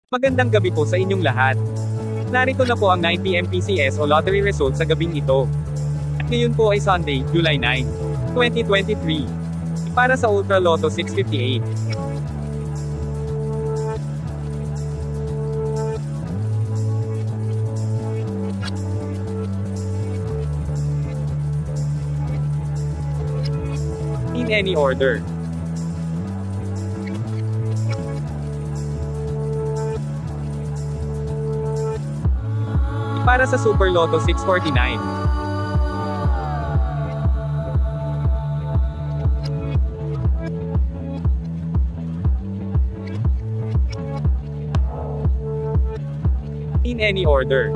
Magandang gabi po sa inyong lahat. Narito na po ang 9 PM PCS o lottery results sa gabing ito. At ngayon po ay Sunday, July 9, 2023. Para sa Ultra Lotto 658. In any order. Para sa Super Lotto 649. In any order.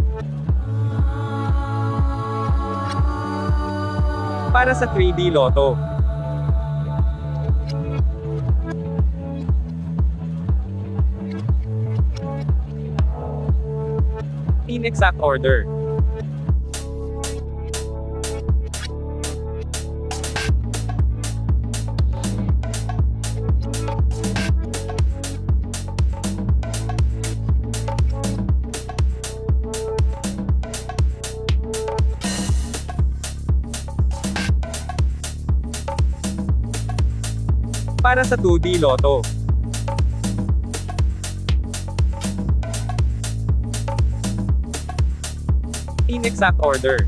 Para sa 3D Lotto. In exact order. Para sa 2D Lotto. In exact order.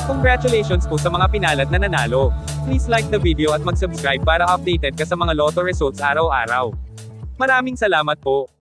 Congratulations po sa mga pinalad na nanalo. Please like the video at mag-subscribe para updated ka sa mga lotto results araw-araw. Maraming salamat po.